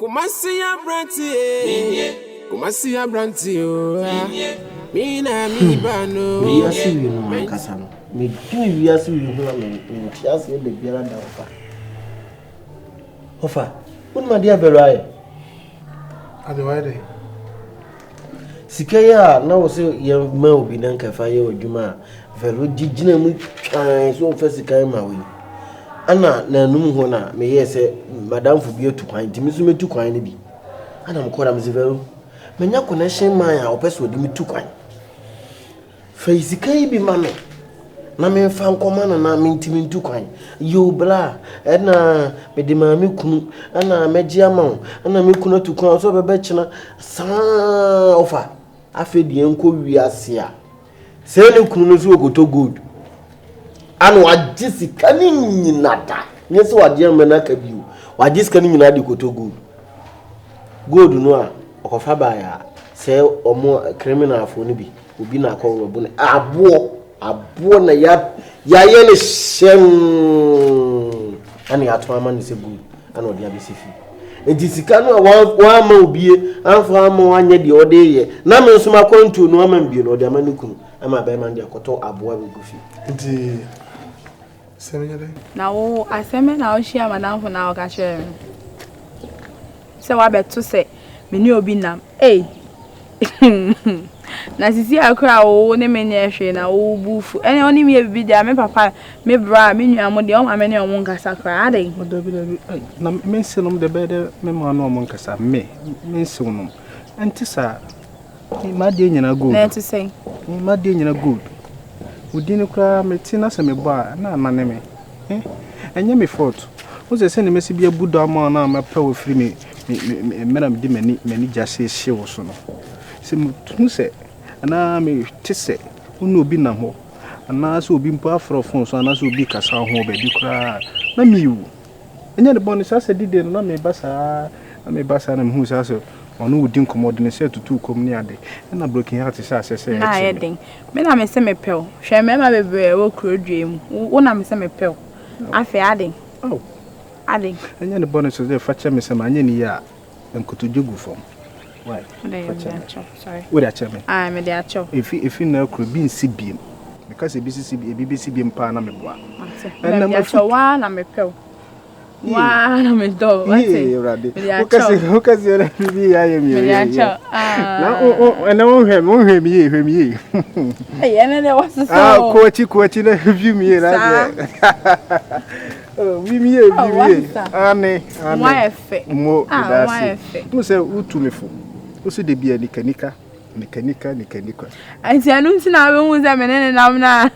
KUMASI ABRANTE3. KUMASI ABRANTE3. Me na me bano. We are seeing you, my cousin. We are seeing you, my just the beer offer. What my dear Berai? Otherwise, Sikaya now say young Mel be done Cafaya or Juma. Vero Gina so first time my way. Anna na numhona me yes madam for be to kwine timizume to kwine bi ana mkora mzivero menya connection man a opeso di me to kwine face kai bi mame na me fa nkoma na me ntimi to kwine yo bla na me de ma me kunu ana meji ama ana me kunu to kwine so bebe china sa ofa afedi enko wiase a se ne kunu no so ogoto gold ano wajisi kani nyinata nyese wajia menaka biu wajisi kani nyinadi koto gold no a okofa ba ya se omo criminal afo ni bi obi na akọ bu ne abo na ya ye ne shem ani atwa ma ne se gold ana odi abesifi enti sika no wa ma obie anfa ma wanye de ode ye na me nso makontu no ama mbie no ode ama ne kunu ama ba ma ndi akoto abo wa gufi enti now I say me now share madam for now ka share say wa beto say me ni obi nam na sisi akra o ne me nye hwe na o bufu ene oni me bibi dia me papa me bra me nua mo de o ma me ne o mon kasa kra ade na me nsenom de be de me ma no mon kasa me nsenom enti sa ma de nyina gold na to say ma de nyina gold udini kra metina se me ba na amane me enye me fault wo se ne mesi bia budo ama na ma pa wo firi me mena me di mani jase hye wo so no se mutunu se ana me tise unu obi na ho ana so obi mpo afrofon so ana so obi kasa ho be di kra na miwu enye ne bon sa se dide no na me basa na me hu sa so onu wudi nkomo de ne se tutu kom ni ade na broken heart se asese na yedin me na me se me pel hwe me ma bebre wo krodwem wo na me se me pel afi ade ade enye ne bon so de facha me se ma anye ni ya nkoto jogu fom why sorry wo da cha me me de acho if na kro bi nsi biem because ebisi biem pa na me boa na me acho wa na me pel wa na me do what say ukasi na bibi ya yemi na o hwe mi ene ne waso kochi na view mi na mi ane wa efe mo dasi mo se utumefo o se de bia nikanika anti anu ntina we hu ze menene nam na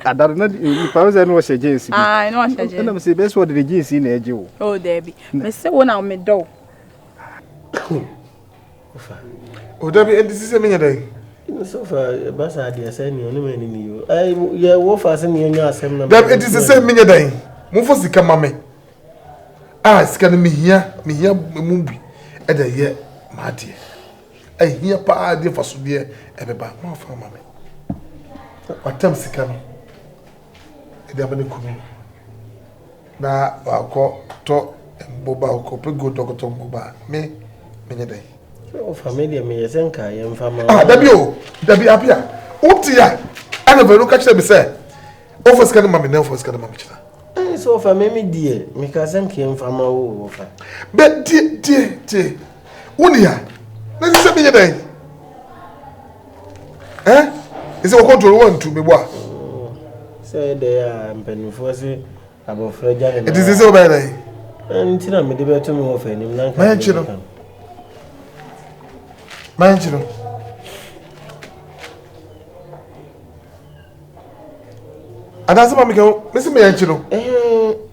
adar na pa ze no wo hye jeans bi no wo hye na me se best word de jeans na eje wo oh debi me se wo na me do ofa o debi enti se me nyadai so fa basa dia se ni onu mani ni yo ai ye wo fa se ni nya asem na debi enti se me nyadai mo fo sika mame sika na mehia mu bi e da ye ma de ahia pa de faso de ebeba ma fa mame watam sika no e de abane kunu na akọ to mboba ko pe go doctor mboba me nyadai o family me yesenka ye mfa ma dabi apia utia ana vero ka kire be se o fo sika no mame na o fo sika no mame kira so fa me die me ka senka ye mfa ma wo fa be die unia na se me nyadai ise wo control one to me boa say they are mpenufo se abofra jare it is so bad eh ntina me de beto me wo fa nim na man chiro adase ma me kan me se me yan chiro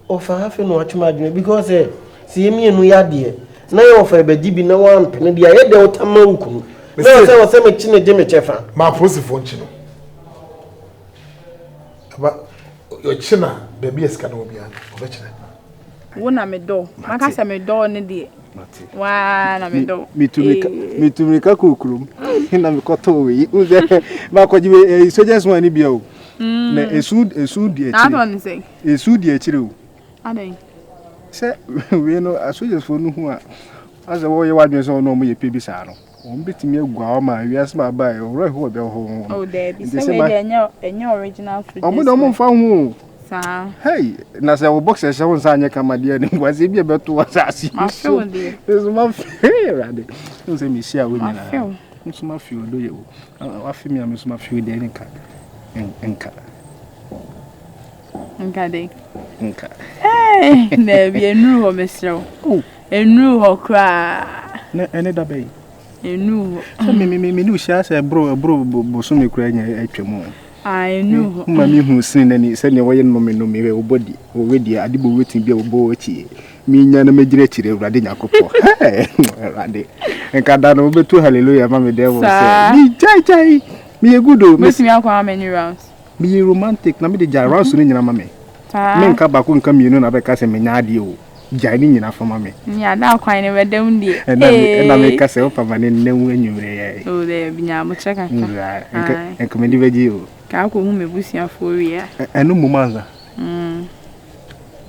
o fa hafe no atuma adwene because see me enu ya de na yo fa be dibi na wan pene dia ye de otama nkunu na se wo se me chine je me chefa ma posifo nchino aba yo china be bi eska na obi an obe china wo na me do maka se me do ne de wa na me do mitumika kukurum na me koto we uze ma kwajibe soldiers one ni bia o na esu di na don say esu di akire o adai se we no soldiers for no hu a As a warrior, one years old, no more baby saddle. Won't beat me a guama, yes, my buy, or right who will home. Oh, there be your original fruit. I'm not found. Sir. Hey, Nasa boxers, I was on your comedian, was it about to us? I feel there's my fear. Don't say me, share with me. It's my few, do you? I feel me, I miss my few day in car. Hey, there be a new home, Mr. Oh, a new hawk cry. Another bay. A new. Me do share a bro, Bosumi crying at Tremont. I knew Mammy who seen any send away and mommy no me body already. I did waiting be a boy. Me yana majority radina copo. Hey, Randy. And Cardano be to hallelujah, mammy devil. Me chai, me a good old miss me out how many rounds. Be romantic, na me the jar soon in your mammy. Men come back and come, you know, because I'm a Jining enough for mammy. Yeah, now quite never down there. And I make us help a man in no when you lay. Oh, there be now much check and commend you. How come me bush ya for ya? And no mother.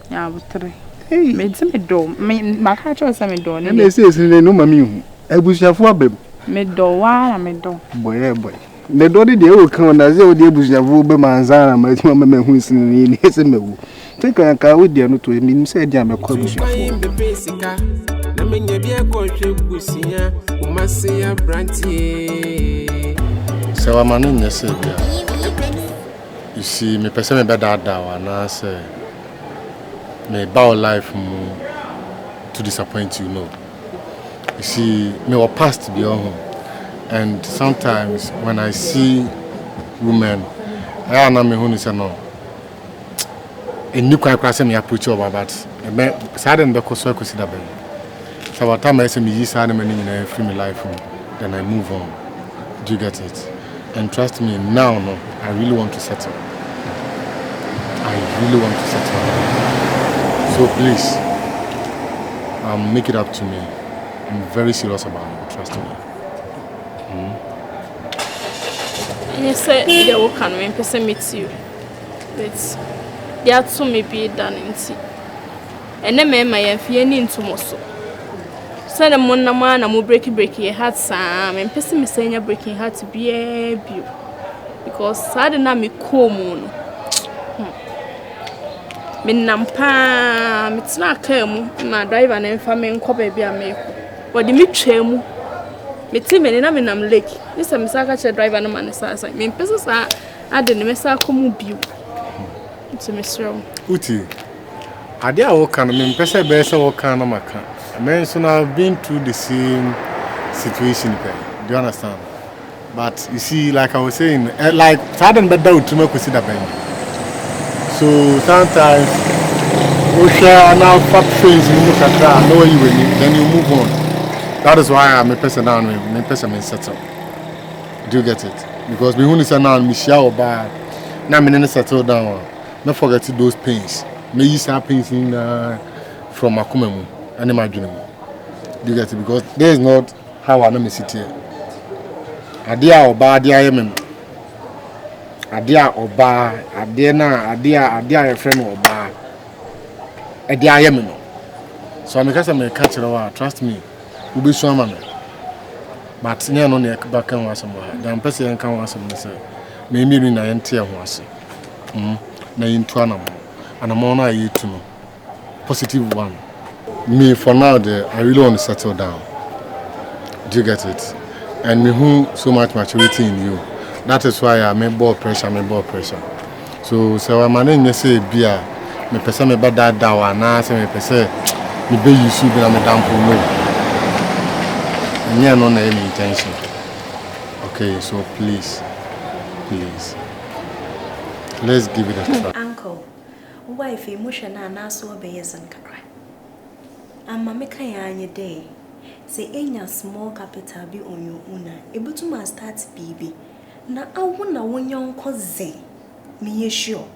Yeah, but hey, made some door. My catch or some door. And they say, no, mammy. I bush ya for babe. Made door, why I made door. Boy. The daughter they will come as they would bush ya for Manzana, my mamma who is in his email. Take a car with you to him, said Jamma Comish. Na menye bia kwotwe busia KUMASI ABRANTE3. So I'm an innocent. You see, me person me better that and I say me bow life to disappoint you, no. You see, me was past beyond home, and sometimes when I see women, I know me who is no. In new kind class me approach over, but me sadden because so I could see that baby. So by the time I say me use sadden me in free me life, then I move on. Do you get it? And trust me, now, no, I really want to settle. So please, make it up to me. I'm very serious about it, trust me. And you said they will come and person meet you. But they are to me be done in tea. And then my feeling into muscle. Send them one man and will break your heart, Sam, and person me saying you're breaking heart to be a beauty. Because I didn't have me cool. Me nampa, it's not come, my driver and family and baby I make. What the mitchemu? Me team and I'm in a lake. This is a Misaka driver and man. I mean, persons are adding a Messaco view. It's a Mr. Uti, I dare walk and mean, Pessa Bessa or Kanamaka. I mentioned I've been through the same situation. Do you understand? But you see, like I was saying, like sudden bad doubt to make us see that baby. So sometimes we share now fat things you look at that, know you will, then you move on. That is why I'm a person down with me person settle. Do you get it? Because we only say now me share or bad. Now me settle down. Not forget those pains. Me use our pains in from Akumemu and my dream. Do you get it? Because there is not how I know me sit here. Adia or bad, I am. Adia or bar, adia a friend or bar. Adia I am. So I'm because I'm a catcher, trust me, will be so man. But near no near back and was somewhere. The person and come was some say. Maybe in a entire was. Na into animal. And I'm on I eat to know. Positive one. Me for now, I really want to settle down. Do you get it? And me who so much maturity in you. That is why I make ball pressure. So I'm an say beer. Me person me bad that down. Na say me person me be you should be na me damn no. And yeah, no any intention. Okay, so please, let's give it a try. Uncle, wife emotional na so obeyes nkakra. Amma me kan ya anye day. Say enya small capital bi on your own. Ebutu ma start baby. Na awu na wonyon koze. Me ye sure.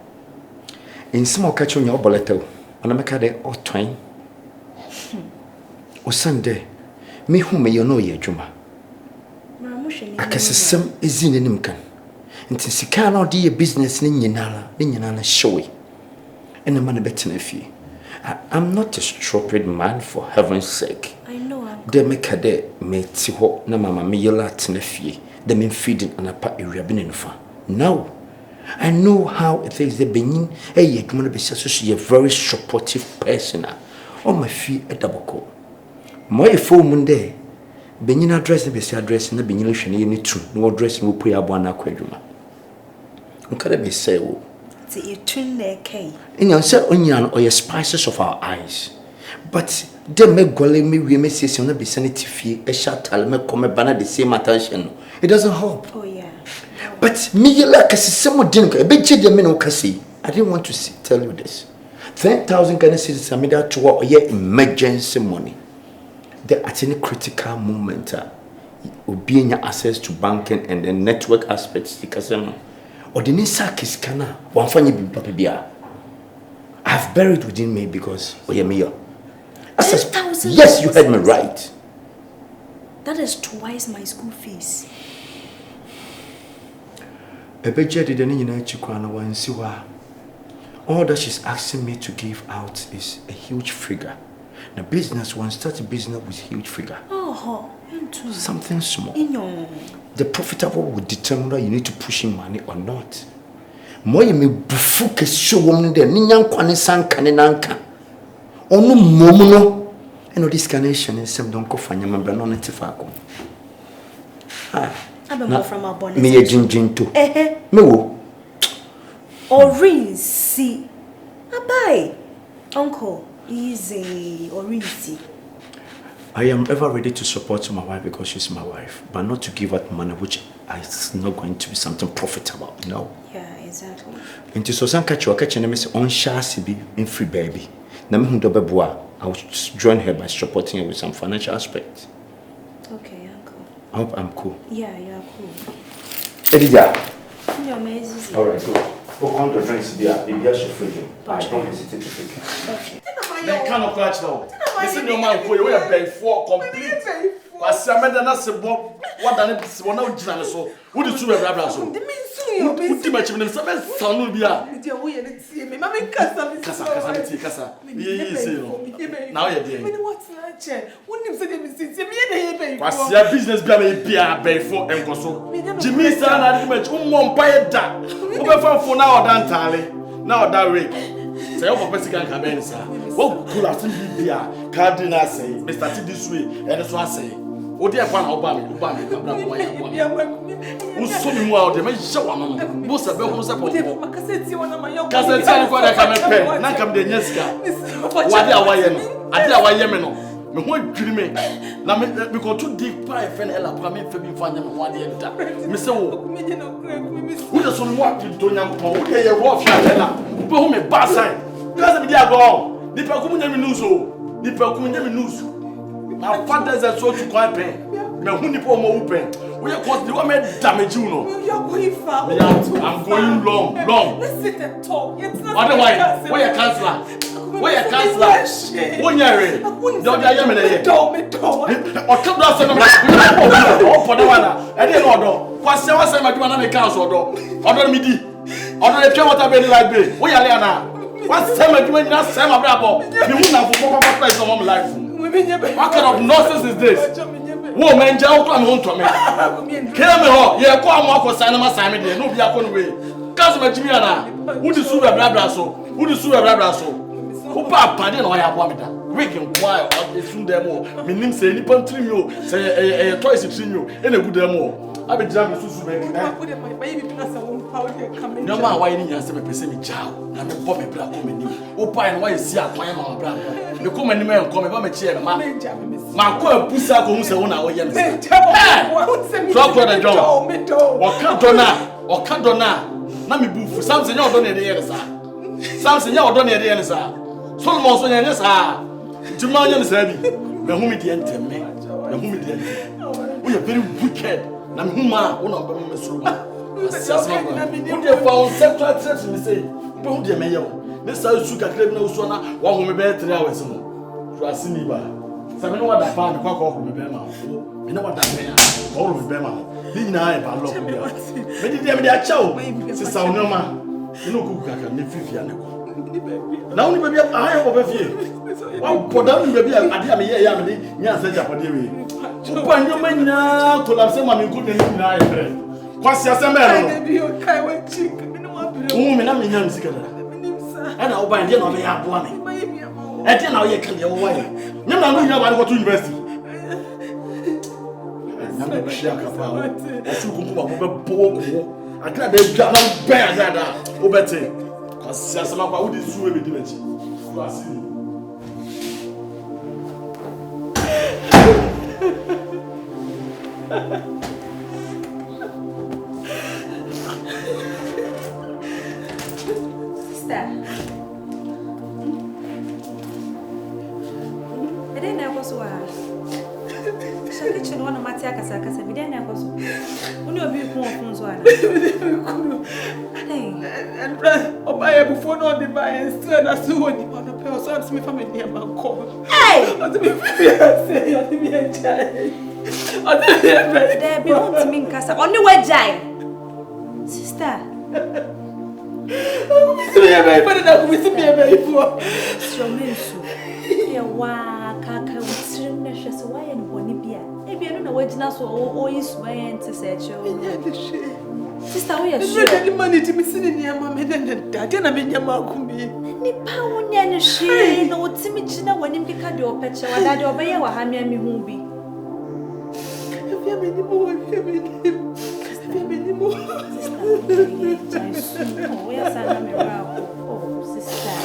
In small catch on your boleto. Ana me ka de otwan. O Sunday. Me hu me no ye adwuma. Ma mo hwe ni. Akasesem ezine nim kan. Nti sika na odi ye business ni nyinara showy. Ena man betena fie. I'm not a stupid man, for heaven's sake. I know I'm de make de me ti ho na mama me yela tena fie de me feeding anapa ewia be ne nufa. No, I know how it is. The Benin, hey, you can be such a very supportive person. Oh, my fee a double call. My phone Monday. Benin address the best address in the Benin any true. No address will put up one aquarium. Can be say, oh, you tune their K. In your set onion or your spices of our eyes. But they make golly me, we may say, on the vicinity fee, a shot, I'll make come a banner the same attention. It doesn't help. Oh, yeah. But me like someone didn't a bit of the I didn't want to tell you this. 10,000 Ghana citizens are made out to work your emergency money. The at any critical moment being your access to banking and the network aspects because or the Nisak is kana one funny papia. I've buried within me because we are me. 10,000. Yes, you heard me right. That is twice my school fees. A budget didn't you see why. All that she's asking me to give out is a huge figure. Now, business, one start a business with huge figure. Oh, something small. The profitable will determine whether you need to push in money or not. More you may bufuke show woman there, Ninyan Kwanesan Kanenanka. Or no momono. And all this carnation is some don't go for your member non etifaco. I'm from our bonnet. Me a gin too. Me or see. Abai. Uncle, easy or easy. I am ever ready to support my wife because she's my wife, but not to give out money which is not going to be something profitable. No. Yeah, exactly. Into so some catch and miss on chassis be in free baby. Na me hundo beboa. I will join her by supporting her with some financial aspects. Okay, Uncle. I hope I'm cool. Yeah, you're cool. Edija. You're amazing. All right, good. Go on the drinks there. Maybe I should free you. I don't hesitate to take it. Okay. Then kind of catch now. Listen, your man, we are paying for complete. But some men are not so bob. What done it? One now, Jana. So, what is your brother? So, what too much of them? Some son will be out. Casa. Now you're doing. What's your business? Be a bay for and so. Jimmy, son, I much. Won't buy it that. Over for now, Dan Tally. Now that way. Say, oh, Professor Caben, sir. What could have been here? Cardinal say, Mr. T this way, and that's what I say. Oh, dear, one Obama, who's so meanwhile, they may show one. Most of them was a pocket. Cassette, I come and pay. Now come the Neska. What are Wayamino? Me who dreaming na me because too deep pie fen ela pa me fa bi fa nyam ho ade enta me se wo who just on what to nyam po we ye wo fa ela be hu me ba sign because me dia go ni pa ku nyam news o ni pa ku nyam news na fathers are so to quite pen me hu ni po mo pen we cause the one damage you know you are going far. I'm going long let's sit and talk. It's not otherwise where your counselor where your counselor when you're ready don't you hear me there or come down some oh for the one I didn't know because say what say my do na me counsel odo me di odo e pure water be like be where you are now what say my do na say my brabo me hu na for papa some of life what kind of nonsense is this wo man ja wo to me hu to me kill me ho ye ko am akọ sign ma sign me there no bi akọ no we counsel my jimi ana who the sue bra so who papa dey no ya bo me da week inquire of the soon them me nim say ni pan trim yo say toys trim yo e na gu dem abi jam me susu be no ma why ni yanse me pese me jaw na me bo me bra ko me nim wo pa no why si akwan ma bra me ko manim en ko me ba me chie ma ko apusa ko hu se wo na wo ye me so ko da john o ka dona na me bufu samse nya odo na de ye sa samse nya odo na de ye sa Solomon so nya sa Juma nya sa bi me hu me de entem me hu me de entem we are very wicked na me hu ma wo na ba me suru ba asasma ba wo de fa on central church me say be hu de me ye wo ne sa su ka kreb na uso na wo hu me be 3 hours no so asini ba sa me no wa da pa me kwa me be ma me no wa da me ya wo me be ma ni nyina e ba lo ko me di de me de a cha o se sa onoma no ku ka ka me fifia ne ko Now only baby I have over here. Wow, put down baby I did me ya me nya say Japan we. Upa nyoma nya to la say mama good name na e. Kwasi asem e no. Baby o kai we chick. Me no wa bere. Me na me nya musika da. Ana oba ndi na oba ya aboa me. E ti na o ye kan ye wo wa ye. Nyam na no nya ba go to university. Nyam na shia ka pa. O su kunku ba bo bo. Akira be bia na be ya da. O bete. Kwasi asem akwa wo di su e be di mechi. Kwasi. Sister. Ede na kwaso wa. Shaka chino wana matia kasa kasa bide na kwaso. Uni obi ku ofunzo ana. Hey. Obaye before no the buy still na so woni ona pe o so am me family near man call. Hey. O to me say o to me enjoy. O to me There be want me nkasa. Oni we jai. Sister. Stromensu. Ya wa kaka utrim na hwese wa ye no boni bia. E bia no na wagina so o yisu ba ye nte se che o. Sister we ya sure. The money to me sitting near my men daddy na me nyama akumi. Ni pa wonya ne hwe na otimi gina wani mbika de opeche wa daddy obaye wa ha me mi hu bi. Efia me ni mo, efia me ni. Efia me ni mo. Sister, we are sana me ra. Oh, sister.